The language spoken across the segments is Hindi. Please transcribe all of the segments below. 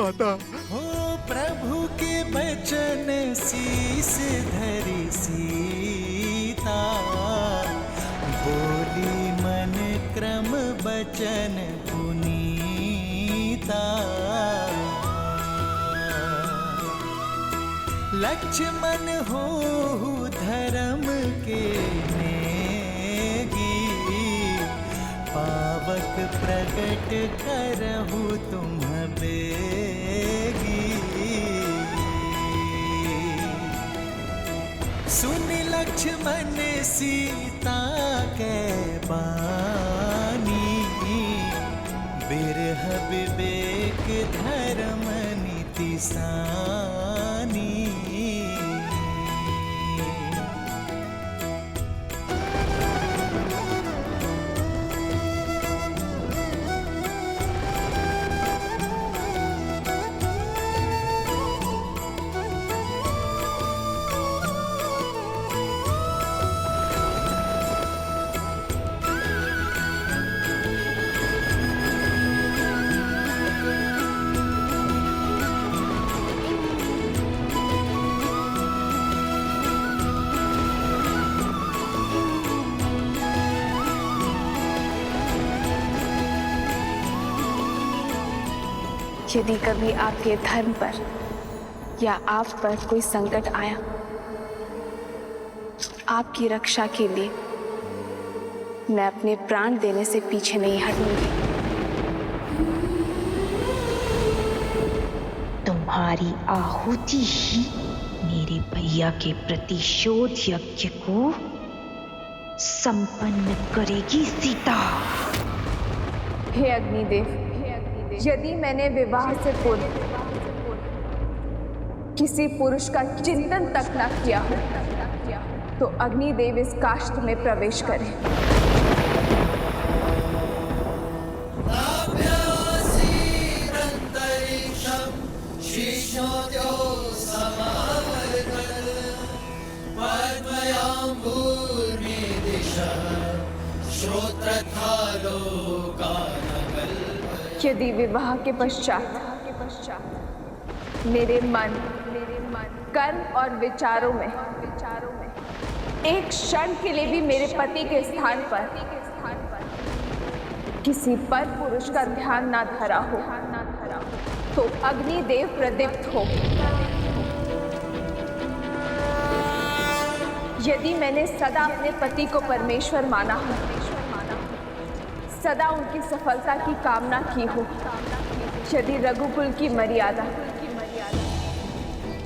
माता। हो प्रभु के बचन शीस धरि सीता, बोली मन क्रम बचन पुनीता। लक्ष्मण हो धर्म के नेगी, पावक प्रगट करहु तुम बेगी। सुन लक्ष्मण सीता के बानी, बिरह विवेक धर्म नीति सानी। यदि कभी आपके धर्म पर या आप पर कोई संकट आया, आपकी रक्षा के लिए मैं अपने प्राण देने से पीछे नहीं हटूंगी। तुम्हारी आहुति ही मेरे भैया के प्रतिशोध यज्ञ को संपन्न करेगी सीता। हे अग्निदेव, यदि मैंने विवाह से पूर्व किसी पुरुष का चिंतन तक न किया हो, तो अग्निदेव इस काष्ठ में प्रवेश करें। यदि विवाह के पश्चात मेरे मन, कर्म और विचारों में एक क्षण के लिए भी मेरे पति के स्थान पर किसी पर पुरुष का ध्यान ना धरा हो, तो अग्निदेव प्रदीप्त हो। यदि मैंने सदा अपने पति को परमेश्वर माना हो, सदा उनकी सफलता की कामना की हो, यदि रघुकुल की मर्यादा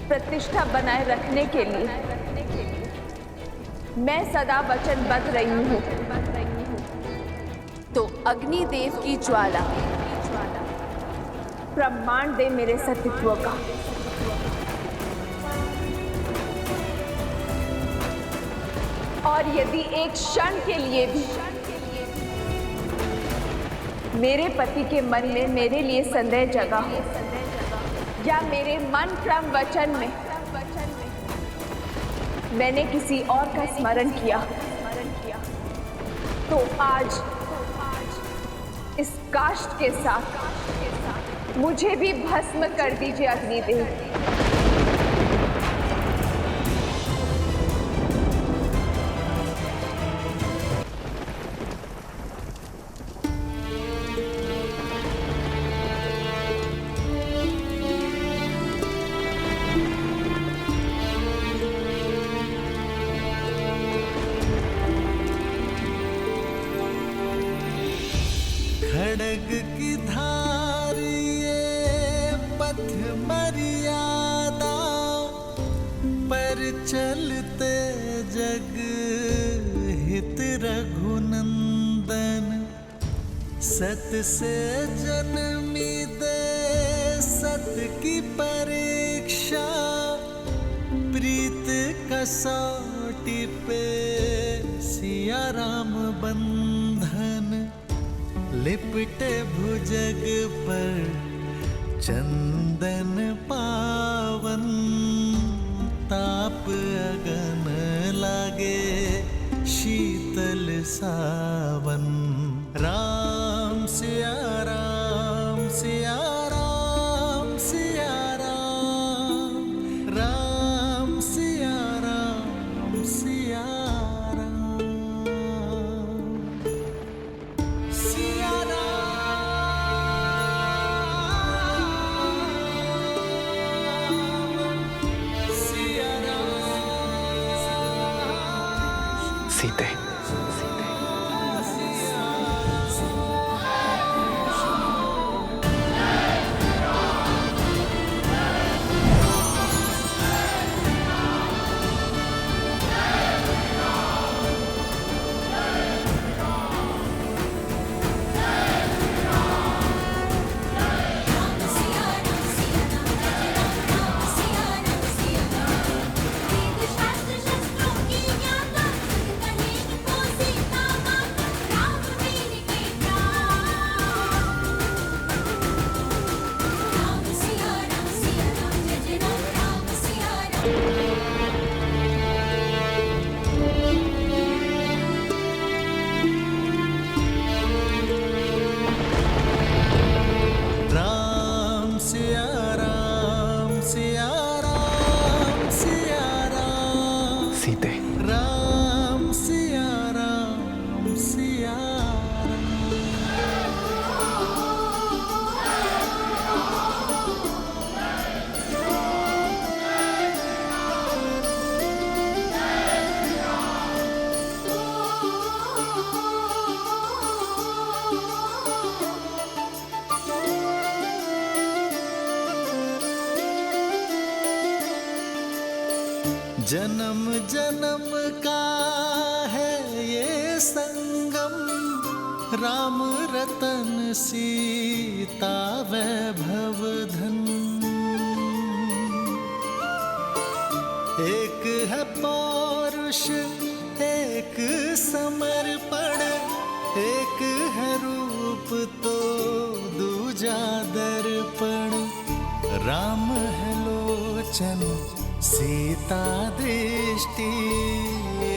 प्रतिष्ठा बनाए रखने के लिए मैं सदा वचनबद्ध रही हूँ, तो अग्निदेव की ज्वाला प्रमाण दे मेरे सतीत्व का। और यदि एक क्षण के लिए भी मेरे पति के मन में मेरे लिए संदेह जगा हो, या मेरे मन क्रम वचन में मैंने किसी और का स्मरण किया, तो आज इस काष्ठ के साथ मुझे भी भस्म कर दीजिए अग्निदेव। खड़ग की धार ये पथ मर्यादा, पर चलते जग हित रघुनंदन। सत से जन्मी दे सत की परीक्षा, प्रीत कसौटी पे सिया राम बंधन। लिपटे भुजग पर चंदन पावन, ताप अगन लागे शीतल सावन। राम सिया राम सिया राम सिया सीते। राम सिया राम सिया राम सिया राम सीते। राम सिया राम सिया जन्म जन्म का है ये संगम, राम रतन सीता वैभव धन। एक है पौरुष एक समर्पण, एक है रूप तो दूजा दर्पण। राम है लोचन सीता दृष्टि,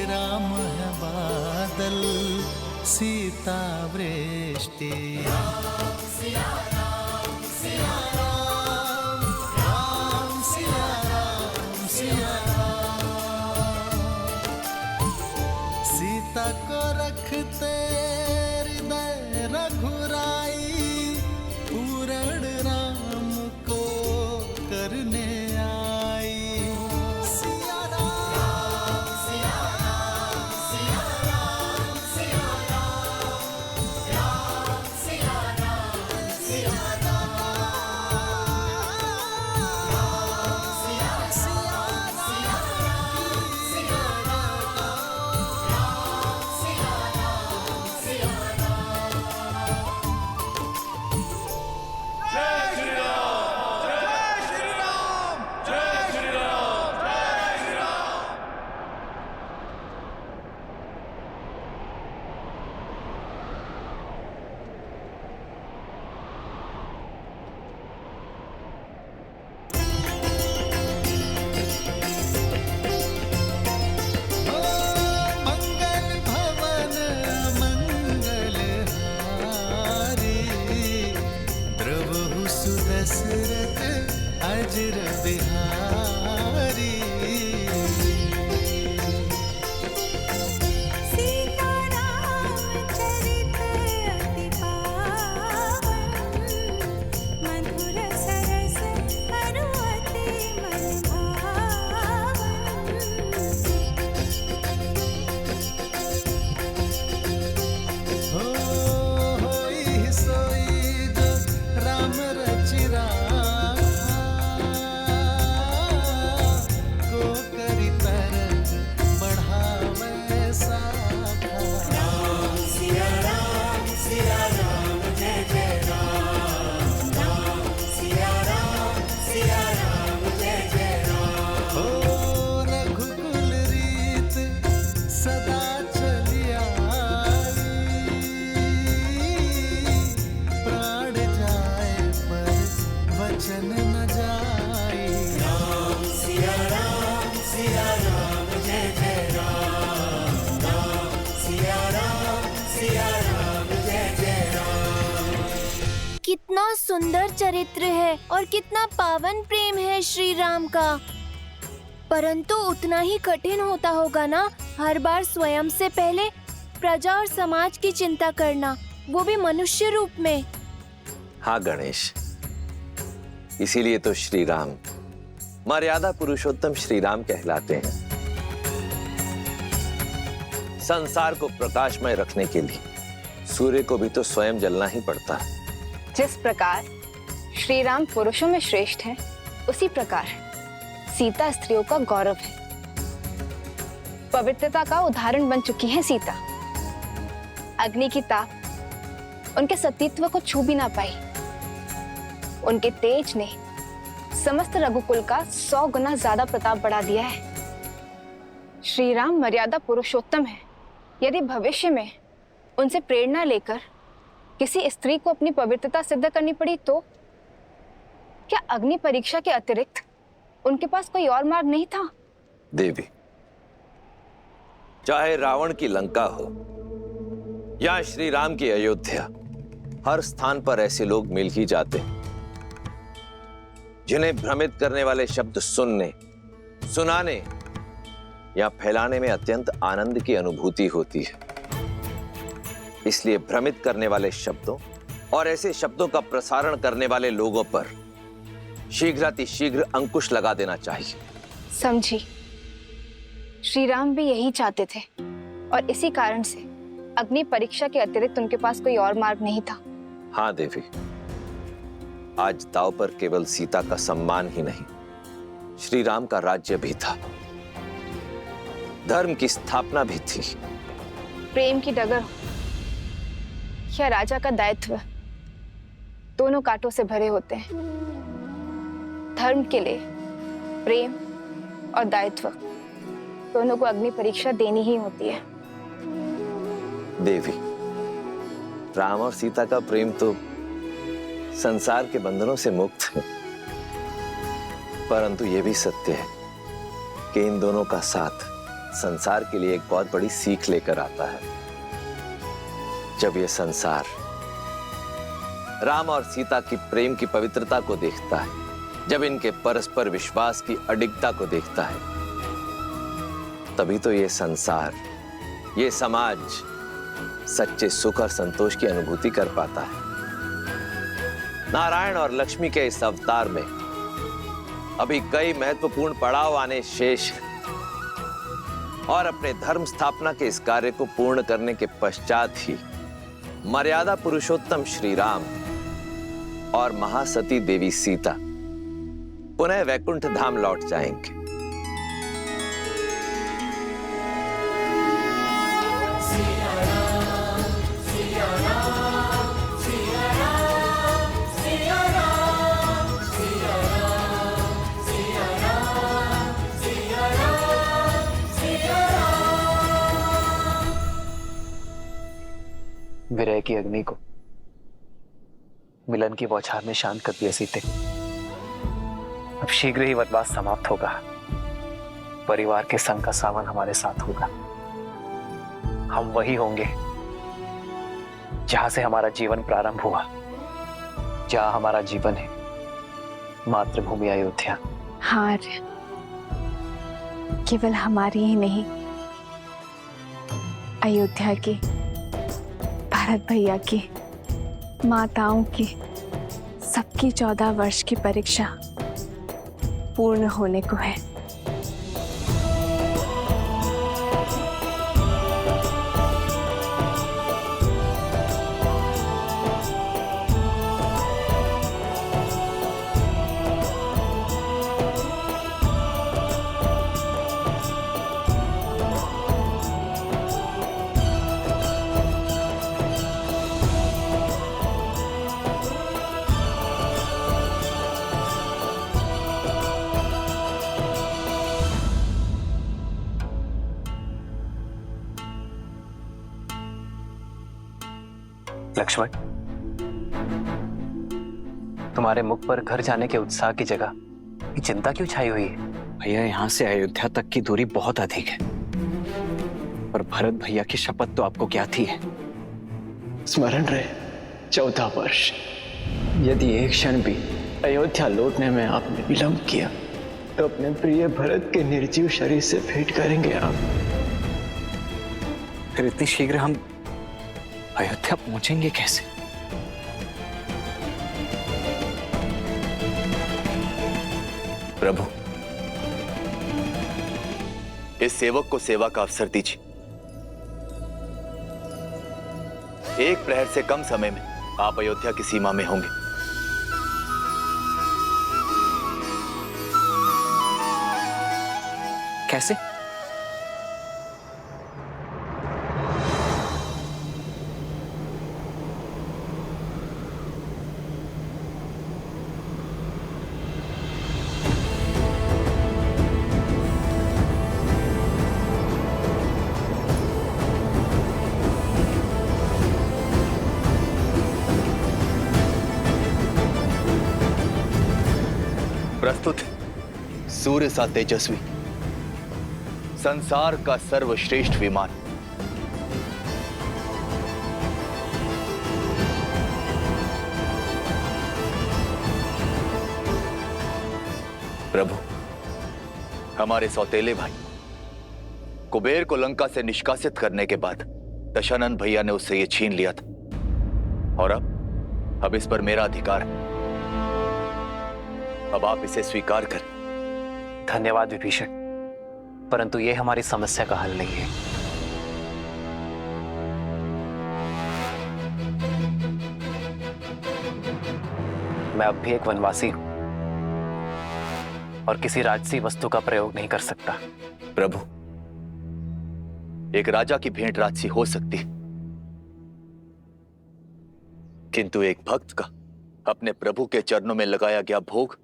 राम है बादल सीता वृष्टि। राम सिया राम सिया राम, राम सिया राम सिया राम। सीता को रखते हृदय रघुराई, पूर्ण राम को करने आई। सिया राम सिया राम सिया राम सिया राम, राम सिया राम सिया राम, राम सिया सिया राम सिया राम, राम सिया राम सिया राम। मंगल भवन मंगल हारी, द्रवहु सुदशरथ अजर बिहारी। सीताराम चरित अति पावन, मधुर सरस अरु अति मन भावन। होई सोई जो राम रचि राखा, को करि तरक बढ़ावे साखा। राम सिया राम जय जय राम, राम सिया राम जय जय राम। हो रघुकुल रीत सदा चली आई, प्राण जाए पर वचन न जाए। राम सिया राम जय जय राम, राम सिया राम जय जय राम। कितना सुंदर चरित्र है और कितना पावन प्रेम है श्री राम का। परंतु उतना ही कठिन होता होगा ना हर बार स्वयं से पहले प्रजा और समाज की चिंता करना, वो भी मनुष्य रूप में। हाँ गणेश, इसीलिए तो श्री राम मर्यादा पुरुषोत्तम श्री राम कहलाते हैं। संसार को प्रकाशमय रखने के लिए सूर्य को भी तो स्वयं जलना ही पड़ता है। जिस प्रकार श्री राम पुरुषों में श्रेष्ठ हैं, उसी प्रकार सीता स्त्रियों का गौरव है। पवित्रता का उदाहरण बन चुकी है सीता। अग्नि की ताप उनके सतीत्व को छू भी ना पाई। उनके तेज ने समस्त रघुकुल का 100 गुना ज्यादा प्रताप बढ़ा दिया है। श्री राम मर्यादा पुरुषोत्तम है। यदि भविष्य में उनसे प्रेरणा लेकर किसी स्त्री को अपनी पवित्रता सिद्ध करनी पड़ी तो क्या अग्नि परीक्षा के अतिरिक्त उनके पास कोई और मार्ग नहीं था? देवी, चाहे रावण की लंका हो या श्री राम की अयोध्या, हर स्थान पर ऐसे लोग मिल ही जाते हैं जिन्हें भ्रमित करने वाले शब्द सुनने, सुनाने या फैलाने में अत्यंत आनंद की अनुभूति होती है। इसलिए भ्रमित करने वाले शब्दों और ऐसे शब्दों का प्रसारण करने वाले लोगों पर शीघ्रातिशीघ्र अंकुश लगा देना चाहिए। समझी। श्री राम भी यही चाहते थे और इसी कारण से अग्नि परीक्षा के अतिरिक्त उनके पास कोई और मार्ग नहीं था। हाँ देवी, आज दांव पर केवल सीता का सम्मान ही नहीं, श्री राम का राज्य भी था, धर्म की स्थापना भी थी। प्रेम की डगर हो या राजा का दायित्व, दोनों कांटों से भरे होते हैं। धर्म के लिए प्रेम और दायित्व दोनों को अग्नि परीक्षा देनी ही होती है। देवी, राम और सीता का प्रेम तो संसार के बंधनों से मुक्त है, परंतु यह भी सत्य है कि इन दोनों का साथ संसार के लिए एक बहुत बड़ी सीख लेकर आता है। जब यह संसार राम और सीता की प्रेम की पवित्रता को देखता है, जब इनके परस्पर विश्वास की अडिगता को देखता है, तभी तो यह संसार, यह समाज सच्चे सुख और संतोष की अनुभूति कर पाता है। नारायण और लक्ष्मी के इस अवतार में अभी कई महत्वपूर्ण पड़ाव आने शेष हैं और अपने धर्म स्थापना के इस कार्य को पूर्ण करने के पश्चात ही मर्यादा पुरुषोत्तम श्री राम और महासती देवी सीता पुनः वैकुंठ धाम लौट जाएंगे। विरह की अग्नि को मिलन की बौछार में शांत कर दिया सीते। अब शीघ्र ही वनवास समाप्त होगा। परिवार के संग का सावन हमारे साथ होगा। हम वही होंगे जहां से हमारा जीवन प्रारंभ हुआ, जहां हमारा जीवन है मातृभूमि अयोध्या। हाँ, केवल हमारी ही नहीं, अयोध्या की, भरत भैया की, माताओं की, सबकी 14 वर्ष की परीक्षा पूर्ण होने को है। लक्ष्मण, तुम्हारे मुख पर घर जाने के उत्साह की जगह ये चिंता क्यों छाई हुई है? भैया, यहाँ से अयोध्या तक की दूरी बहुत अधिक है, पर भरत भैया की शपथ तो आपको क्या थी है? स्मरण रहे 14 वर्ष। यदि एक क्षण भी अयोध्या लौटने में आपने विलंब किया तो अपने प्रिय भरत के निर्जीव शरीर से भेंट करेंगे आप। फिर इतनी शीघ्र हम अयोध्या पहुंचेंगे कैसे? प्रभु, इस सेवक को सेवा का अवसर दीजिए। 1 प्रहर से कम समय में आप अयोध्या की सीमा में होंगे। कैसे? प्रस्तुत सूर्य सा तेजस्वी, संसार का सर्वश्रेष्ठ विमान, प्रभु, हमारे सौतेले भाई कुबेर को लंका से निष्कासित करने के बाद दशानन भैया ने उससे ये छीन लिया था, और अब इस पर मेरा अधिकार है। अब आप इसे स्वीकार करें। धन्यवाद विभीषण, परंतु यह हमारी समस्या का हल नहीं है। मैं अब भी एक वनवासी हूं और किसी राजसी वस्तु का प्रयोग नहीं कर सकता। प्रभु, एक राजा की भेंट राजसी हो सकती है, किंतु एक भक्त का अपने प्रभु के चरणों में लगाया गया भोग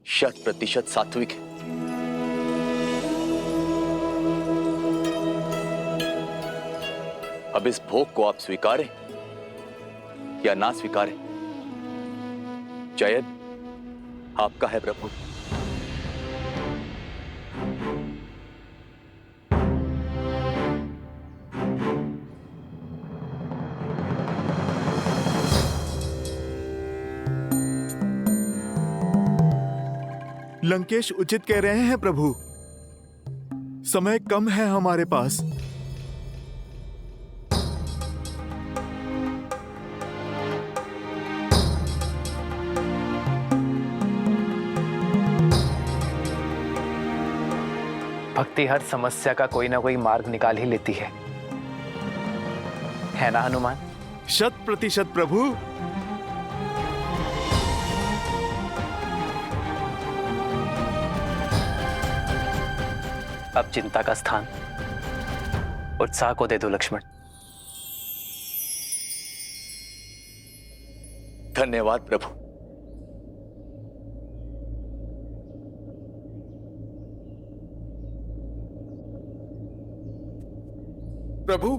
100% सात्विक है। अब इस भोग को आप स्वीकारें या ना स्वीकारें, चयन आपका है प्रभु। लंकेश उचित कह रहे हैं प्रभु, समय कम है हमारे पास। भक्ति हर समस्या का कोई ना कोई मार्ग निकाल ही लेती है ना हनुमान? 100% प्रभु। अब चिंता का स्थान उत्साह को दे दो लक्ष्मण। धन्यवाद प्रभु। प्रभु,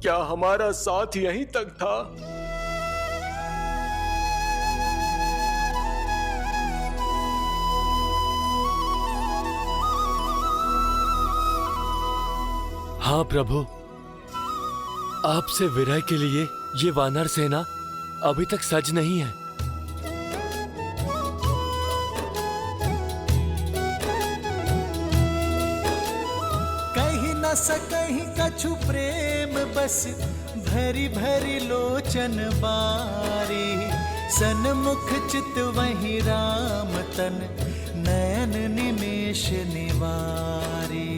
क्या हमारा साथ यहीं तक था? हाँ प्रभु, आपसे विरह के लिए ये वानर सेना अभी तक सज नहीं है। कहीं न सकहीं कछु प्रेम बस भरी भरी लोचन बारी, सन्मुख चित वही राम तन नयन निमेष निवारी।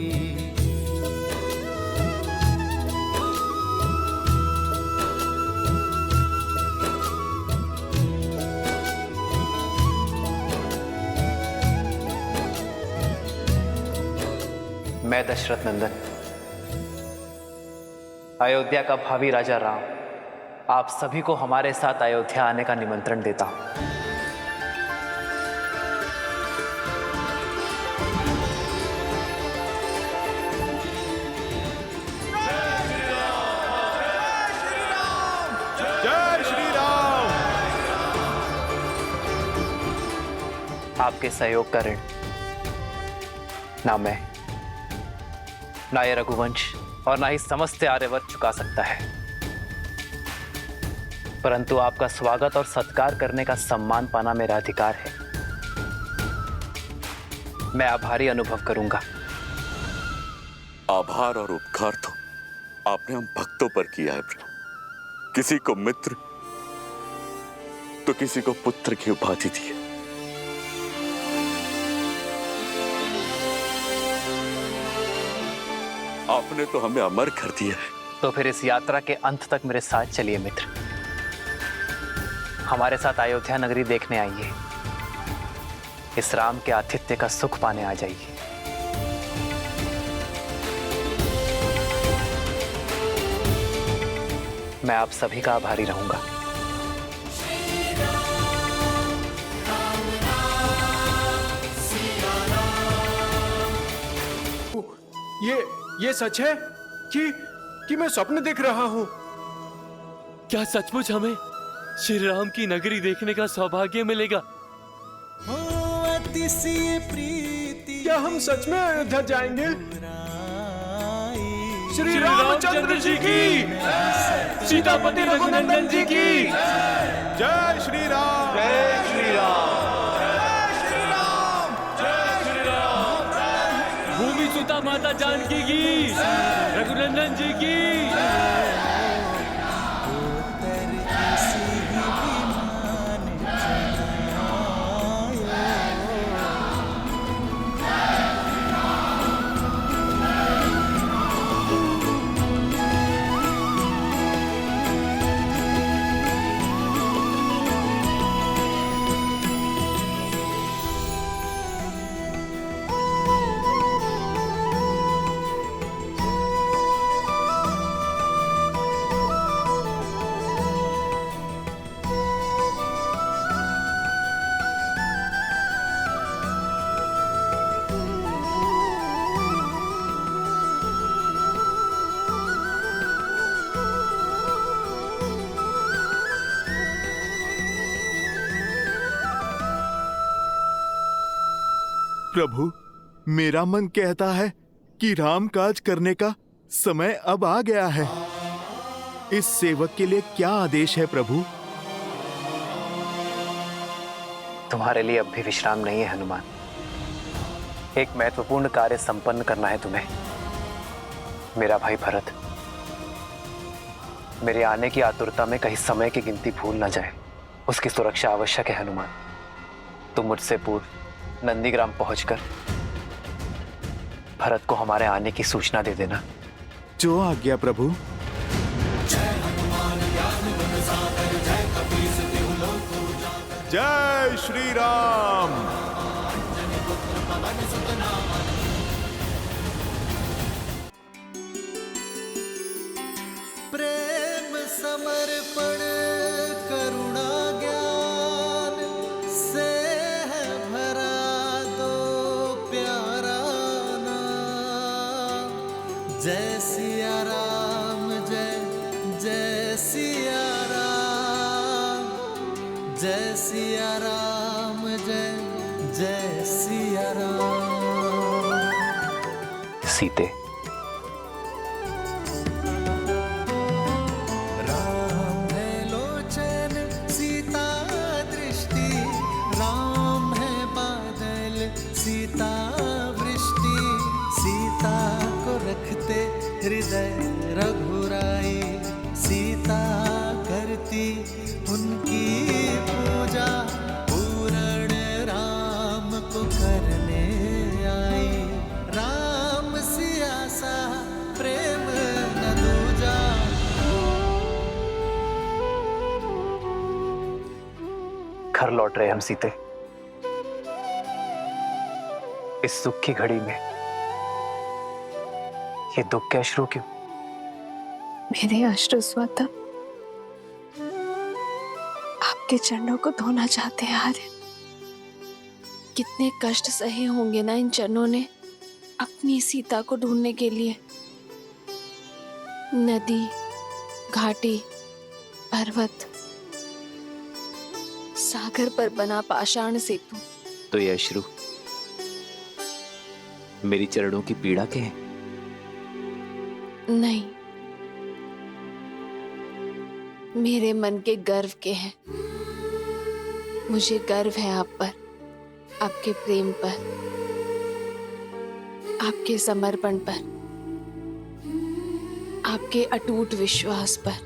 मैं दशरथ नंदन, अयोध्या का भावी राजा राम, आप सभी को हमारे साथ अयोध्या आने का निमंत्रण देता हूं। जय श्री राम। आपके सहयोग का ऋण ना मैं, ना ये रघुवंश और ना ही समस्त आर्यवर्त चुका सकता है, परंतु आपका स्वागत और सत्कार करने का सम्मान पाना मेरा अधिकार है। मैं आभारी अनुभव करूंगा। आभार और उपकार तो आपने हम भक्तों पर किया है प्रभु। किसी को मित्र तो किसी को पुत्र की उपाधि दी है। आपने तो हमें अमर कर दिया है। तो फिर इस यात्रा के अंत तक मेरे साथ चलिए मित्र। हमारे साथ अयोध्या नगरी देखने आइए। इस राम के आतिथ्य का सुख पाने आ जाइए। मैं आप सभी का आभारी रहूंगा। ये सच है कि मैं स्वप्न देख रहा हूँ? क्या सचमुच हमें श्री राम की नगरी देखने का सौभाग्य मिलेगा? क्या हम सच में अयोध्या जाएंगे? श्री रामचंद्र जी की, सीतापति रघुनंदन जी की जय श्री राम। जय श्री राम। भूमि सुता माता जानकी की, रघुनंदन जी की। प्रभु, मेरा मन कहता है कि राम काज करने का समय अब आ गया है। इस सेवक के लिए क्या आदेश है प्रभु? तुम्हारे लिए अब भी विश्राम नहीं है हनुमान। एक महत्वपूर्ण कार्य संपन्न करना है तुम्हें। मेरा भाई भरत मेरे आने की आतुरता में कहीं समय की गिनती भूल ना जाए। उसकी सुरक्षा आवश्यक है हनुमान। तुम मुझसे पूर्व नंदीग्राम पहुंचकर भरत को हमारे आने की सूचना दे देना। जो आज्ञा प्रभु। जय श्री राम। प्रेम समर्पण करुणा ज्ञान से है भरा दो प्यारा नाम। जय सिया राम, जय जय सिया राम, जय सिया राम, जय जय सिया राम। सीते, सीता वृष्टि, सीता को रखते हृदय रघुराई। सीता करती उनकी पूजा, पूर्ण राम को करने आई। राम सिया सा प्रेम न दूजा। घर लौट रहे हम सीते। इस सुख की घड़ी में ये दुख के अश्रु क्यों? मेरे अश्रु स्वतः आपके चरणों को धोना चाहते हैं आर्य। कितने कष्ट सहे होंगे ना इन चरणों ने अपनी सीता को ढूंढने के लिए। नदी, घाटी, पर्वत, सागर पर बना पाषाण सेतु। तो ये अश्रु मेरी चरणों की पीड़ा के हैं? नहीं, मेरे मन के गर्व के हैं। मुझे गर्व है आप पर, आपके प्रेम पर, आपके समर्पण पर, आपके अटूट विश्वास पर,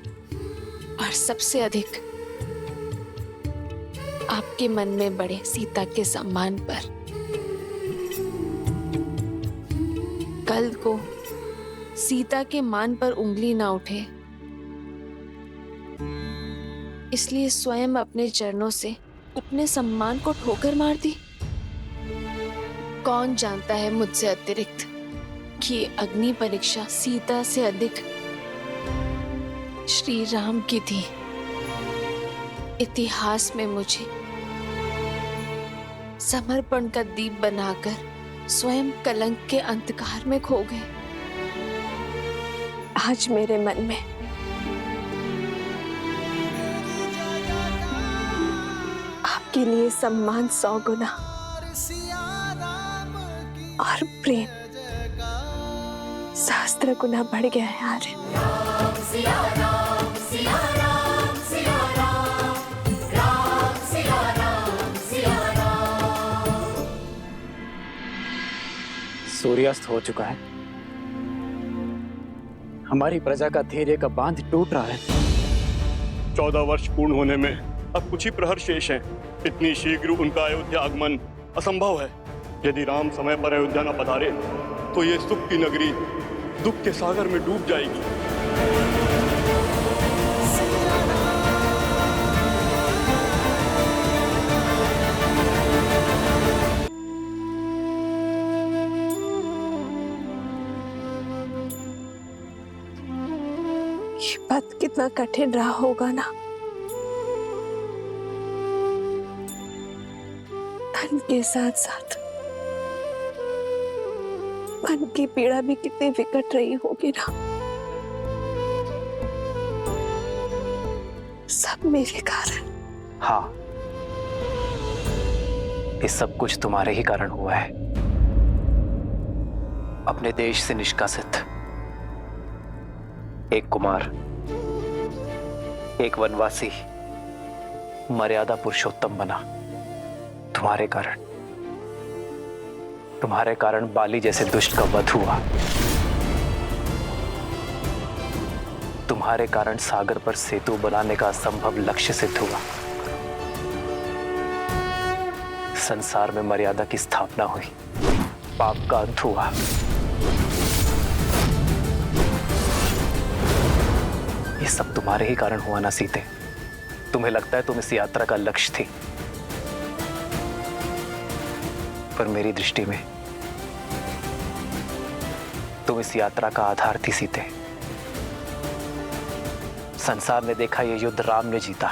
और सबसे अधिक आपके मन में बड़े सीता के सम्मान पर। कल को सीता के मान पर उंगली ना उठे, इसलिए स्वयं अपने चरणों से अपने सम्मान को ठोकर मार दी। कौन जानता है मुझसे अतिरिक्त कि ये अग्नि परीक्षा सीता से अधिक श्री राम की थी। इतिहास में मुझे समर्पण का दीप बनाकर स्वयं कलंक के अंधकार में खो गए। आज मेरे मन में आपके लिए सम्मान 100 गुना और प्रेम सहस्त्र गुना बढ़ गया है आर्य। सूर्यास्त हो चुका है। हमारी प्रजा का धैर्य का बांध टूट रहा है। 14 वर्ष पूर्ण होने में अब कुछ ही प्रहर शेष हैं। इतनी शीघ्र उनका अयोध्या आगमन असंभव है। यदि राम समय पर अयोध्या न पधारे तो ये सुख की नगरी दुख के सागर में डूब जाएगी। ये पथ कितना कठिन रहा होगा ना। धन के साथ साथ मन की पीड़ा भी कितनी विकट रही होगी ना। सब मेरे कारण। हाँ, ये सब कुछ तुम्हारे ही कारण हुआ है। अपने देश से निष्कासित एक कुमार, एक वनवासी मर्यादा पुरुषोत्तम बना तुम्हारे कारण। तुम्हारे कारण बाली जैसे दुष्ट का वध हुआ। तुम्हारे कारण सागर पर सेतु बनाने का असंभव लक्ष्य सिद्ध हुआ। संसार में मर्यादा की स्थापना हुई, पाप का अंत हुआ। ये सब तुम्हारे ही कारण हुआ ना सीते। तुम्हें लगता है तुम इस यात्रा का लक्ष्य थी, पर मेरी दृष्टि में तुम इस यात्रा का आधार थी सीते। संसार ने देखा ये युद्ध राम ने जीता,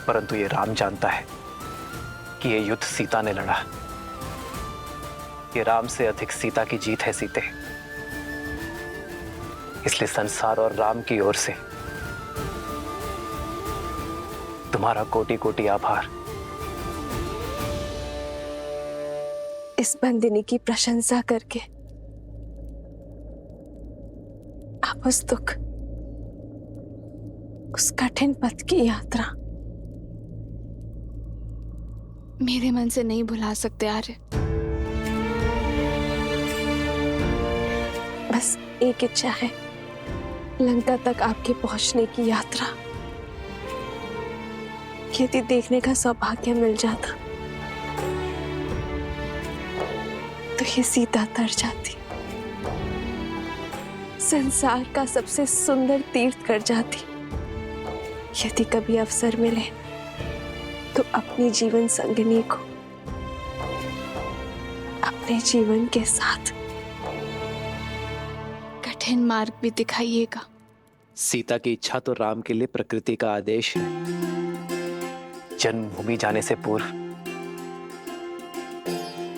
परंतु ये राम जानता है कि ये युद्ध सीता ने लड़ा। ये राम से अधिक सीता की जीत है सीते। इसलिए संसार और राम की ओर से तुम्हारा कोटि कोटि आभार। इस बंदिनी की प्रशंसा करके आप उस दुख, उस कठिन पथ की यात्रा मेरे मन से नहीं भुला सकते आर्य। बस एक इच्छा है, लंका तक आपके पहुंचने की यात्रा यदि देखने का सौभाग्य मिल जाता तो ये सीता तर जाती, संसार का सबसे सुंदर तीर्थ कर जाती। यदि कभी अवसर मिले तो अपनी जीवन संगिनी को अपने जीवन के साथ कठिन मार्ग भी दिखाइएगा। सीता की इच्छा तो राम के लिए प्रकृति का आदेश है। जन्मभूमि जाने से पूर्व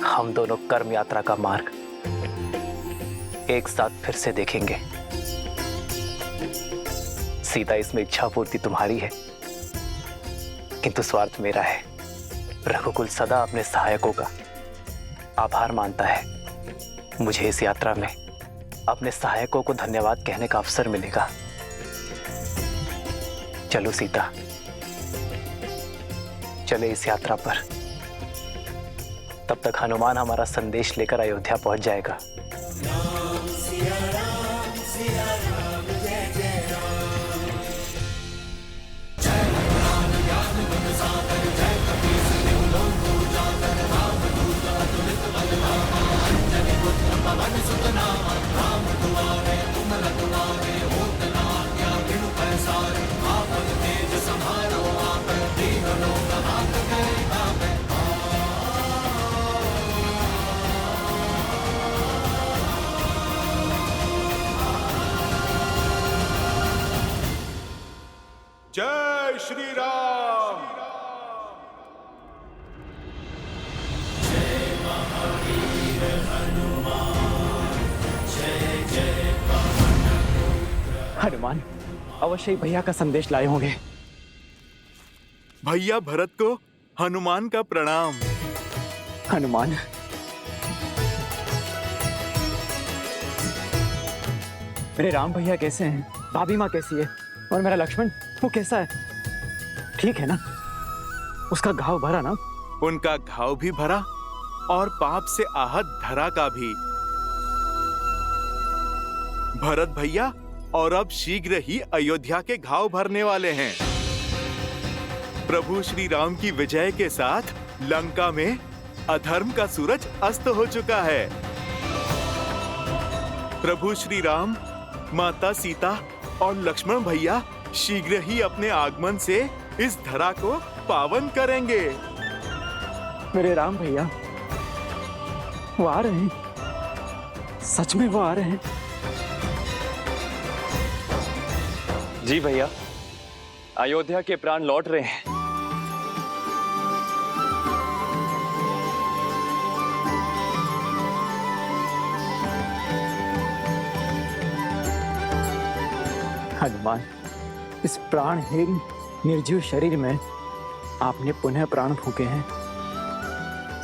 हम दोनों कर्म यात्रा का मार्ग एक साथ फिर से देखेंगे। सीता, इसमें इच्छा पूर्ति तुम्हारी है, किंतु स्वार्थ मेरा है। रघुकुल सदा अपने सहायकों का आभार मानता है। मुझे इस यात्रा में अपने सहायकों को धन्यवाद कहने का अवसर मिलेगा। चलो सीता, चले इस यात्रा पर। तब तक हनुमान हमारा संदेश लेकर अयोध्या पहुंच जाएगा। पवन सुत नामा हनुमान अवश्य ही भैया का संदेश लाए होंगे। भैया भरत को हनुमान का प्रणाम। हनुमान, मेरे राम भैया कैसे हैं? भाभी माँ कैसी है? और मेरा लक्ष्मण, वो कैसा है? ठीक है ना? उसका घाव भरा ना? उनका घाव भी भरा और पाप से आहत धरा का भी। भरत भैया और अब शीघ्र ही अयोध्या के घाव भरने वाले हैं। प्रभु श्री राम की विजय के साथ लंका में अधर्म का सूरज अस्त हो चुका है। प्रभु श्री राम, माता सीता और लक्ष्मण भैया शीघ्र ही अपने आगमन से इस धरा को पावन करेंगे। मेरे राम भैया वो आ रहे हैं, सच में वो आ रहे हैं। जी भैया, अयोध्या के प्राण लौट रहे हैं। हनुमान, इस प्राणहीन निर्जीव शरीर में आपने पुनः प्राण फूके हैं।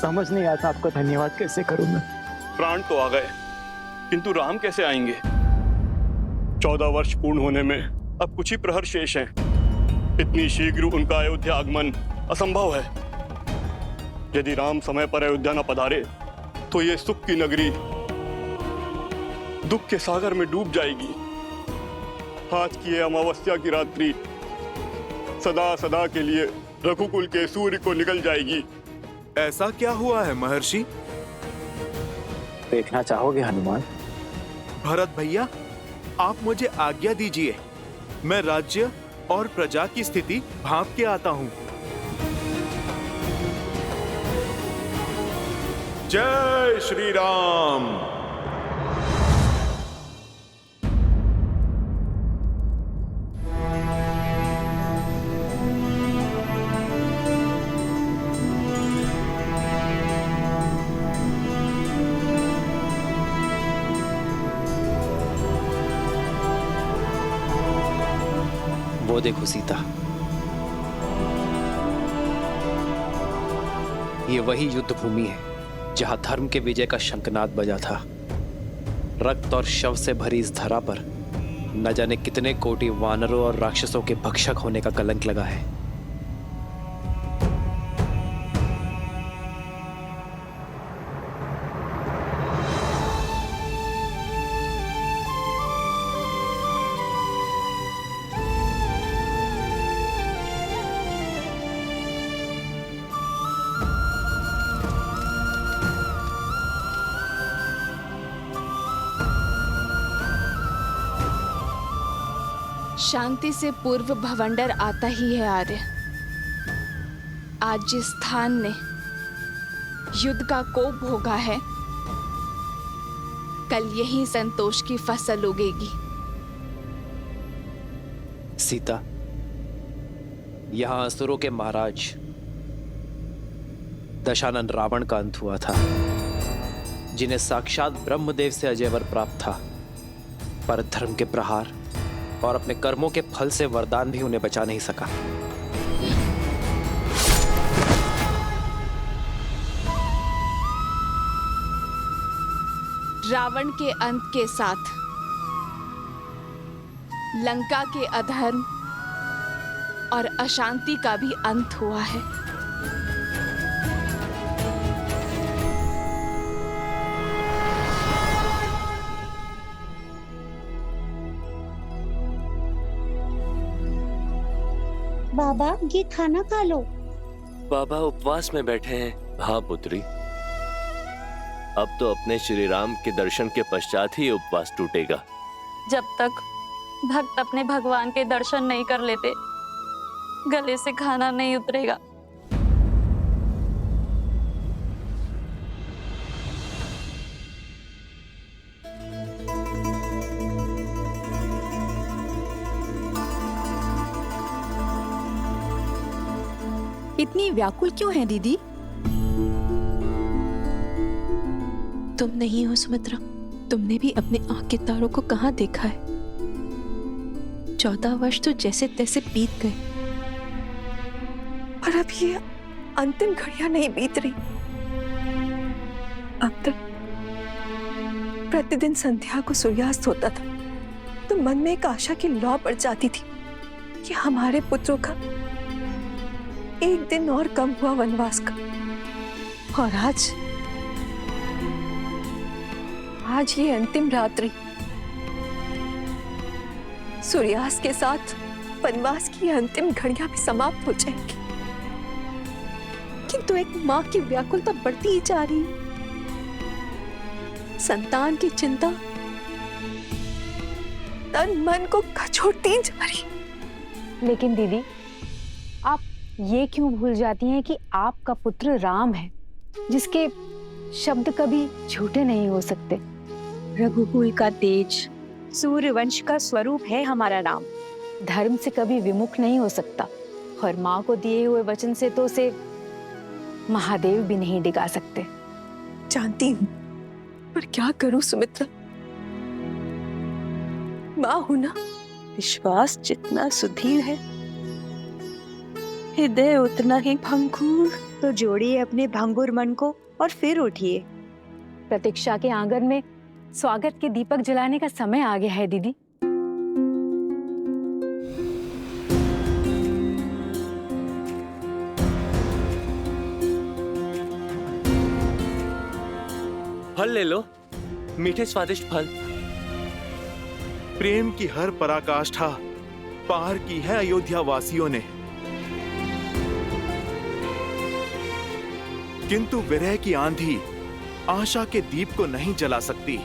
समझ नहीं आता आपका धन्यवाद कैसे करूं मैं। प्राण तो आ गए, किंतु राम कैसे आएंगे? 14 वर्ष पूर्ण होने में अब कुछ ही प्रहर शेष हैं। इतनी शीघ्र उनका अयोध्या आगमन असंभव है। यदि राम समय पर अयोध्या न पधारे तो ये सुख की नगरी दुख के सागर में डूब जाएगी। आज की ये अमावस्या की रात्रि सदा सदा के लिए रघुकुल के सूर्य को निकल जाएगी। ऐसा क्या हुआ है महर्षि? देखना चाहोगे हनुमान? भरत भैया, आप मुझे आज्ञा दीजिए, मैं राज्य और प्रजा की स्थिति भांप के आता हूँ। जय श्री राम। वो देखो सीता, ये वही युद्ध भूमि है जहां धर्म के विजय का शंखनाद बजा था। रक्त और शव से भरी इस धरा पर न जाने कितने कोटि वानरों और राक्षसों के भक्षक होने का कलंक लगा है। शांति से पूर्व भवंडर आता ही है आर्य। आज जिस स्थान ने युद्ध का कोप भोगा है, कल यही संतोष की फसल उगेगी। सीता, यहां असुरों के महाराज दशानन रावण का अंत हुआ था, जिन्हें साक्षात ब्रह्मदेव से अजयवर प्राप्त था, पर धर्म के प्रहार और अपने कर्मों के फल से वरदान भी उन्हें बचा नहीं सका। रावण के अंत के साथ लंका के अधर्म और अशांति का भी अंत हुआ है। बाबा, ये खाना खा लो। बाबा उपवास में बैठे हैं। हाँ पुत्री, अब तो अपने श्री राम के दर्शन के पश्चात ही उपवास टूटेगा। जब तक भक्त अपने भगवान के दर्शन नहीं कर लेते, गले से खाना नहीं उतरेगा। इतनी व्याकुल क्यों है दीदी? तुम नहीं हो सुमित्रा, तुमने भी अपने आंख के तारों को कहाँ देखा है? 14 वर्ष तो जैसे तैसे बीत गए, पर अब ये अंतिम घड़ियां नहीं बीत रही। अब तक प्रतिदिन संध्या को सूर्यास्त होता था तो मन में एक आशा की लौ बढ़ जाती थी कि हमारे पुत्रों का एक दिन और कम हुआ वनवास का। और आज ये अंतिम रात्रि, सूर्यास्त के साथ वनवास की अंतिम घड़ियां भी समाप्त हो जाएंगी, किंतु एक मां की व्याकुलता बढ़ती ही जा रही है। संतान की चिंता तन मन को कचोटती जा रही। लेकिन दीदी, आप ये क्यों भूल जाती हैं कि आपका पुत्र राम है, जिसके शब्द कभी झूठे नहीं हो सकते। रघुकुल का तेज, सूर्यवंश का स्वरूप है हमारा राम। धर्म से कभी विमुख नहीं हो सकता, और माँ को दिए हुए वचन से तो उसे महादेव भी नहीं डिगा सकते। जानती हूँ, पर क्या करूं सुमित्रा, माँ हूं ना। विश्वास जितना सुदृढ़ है, हृदय उतना ही भंगुर। तो जोड़िए अपने भंगुर मन को और फिर उठिए। प्रतीक्षा के आंगन में स्वागत के दीपक जलाने का समय आ गया है दीदी। फल ले लो, मीठे स्वादिष्ट फल। प्रेम की हर पराकाष्ठा पार की है अयोध्या वासियों ने, किंतु विरह की आंधी आशा के दीप को नहीं जला सकती।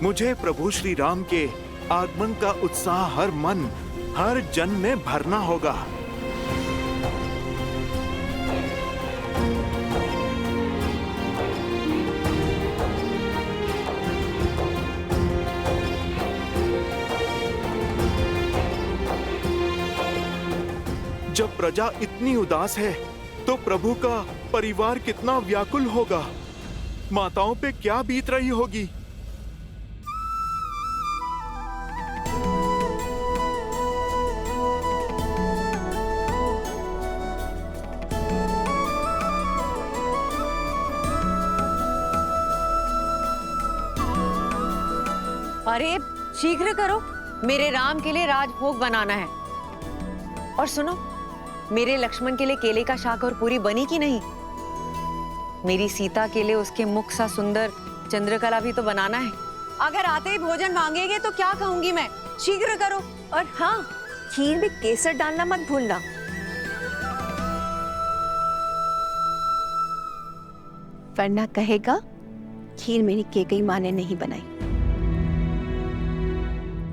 मुझे प्रभु श्री राम के आगमन का उत्साह हर मन, हर जन में भरना होगा। जब प्रजा इतनी उदास है तो प्रभु का परिवार कितना व्याकुल होगा। माताओं पे क्या बीत रही होगी। अरे शीघ्र करो, मेरे राम के लिए राजभोग बनाना है। और सुनो, मेरे लक्ष्मण के लिए केले का शाक और पूरी बनी कि नहीं? मेरी सीता के लिए उसके मुख सा सुंदर चंद्रकला भी तो बनाना है। अगर आते ही भोजन मांगेंगे तो क्या कहूंगी मैं? शीघ्र करो। और हाँ, खीर में केसर डालना मत भूलना। वरना कहेगा खीर मेरी केकई माँ ने नहीं बनाई।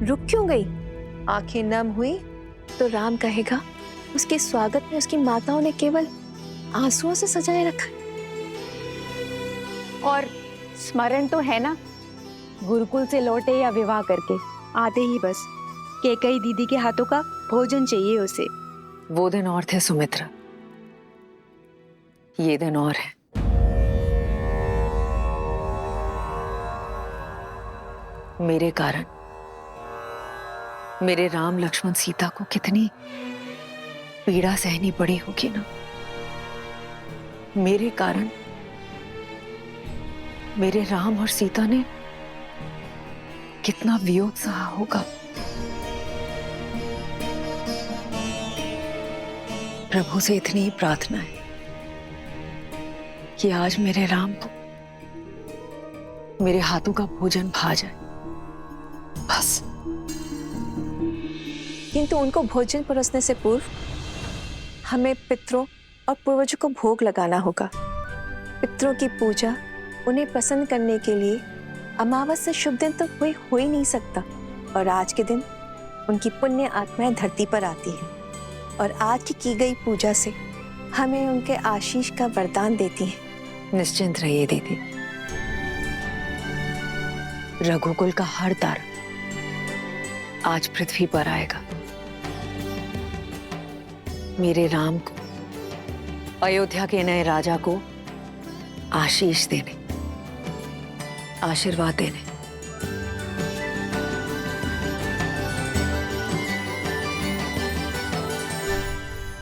रुक क्यों गई? आंखें नम हुई तो राम कहेगा उसके स्वागत में उसकी माताओं ने केवल आंसुओं से सजाए रखा। और स्मरण तो है ना, गुरुकुल से लौटे या विवाह करके आते ही बस केकई दीदी के हाथों का भोजन चाहिए उसे। वो दिन और थे सुमित्रा, ये दिन और है। मेरे कारण मेरे राम लक्ष्मण सीता को कितनी पीड़ा सहनी पड़ी होगी ना। मेरे कारण मेरे राम और सीता ने कितना वियोग सहा होगा। प्रभु से इतनी ही प्रार्थना है कि आज मेरे राम को मेरे हाथों का भोजन भा जाए, बस। किंतु उनको भोजन परोसने से पूर्व हमें पितरों और पूर्वजों को भोग लगाना होगा। पितरों की पूजा उन्हें प्रसन्न करने के लिए अमावस से शुभ दिन तो कोई हो ही नहीं सकता। और आज के दिन उनकी पुण्य आत्माएं धरती पर आती हैं और आज की गई पूजा से हमें उनके आशीष का वरदान देती हैं। निश्चिंत रहिए दीदी, रघुकुल का हर तार आज पृथ्वी पर आएगा। मेरे राम को, अयोध्या के नए राजा को आशीष देने, आशीर्वाद देने।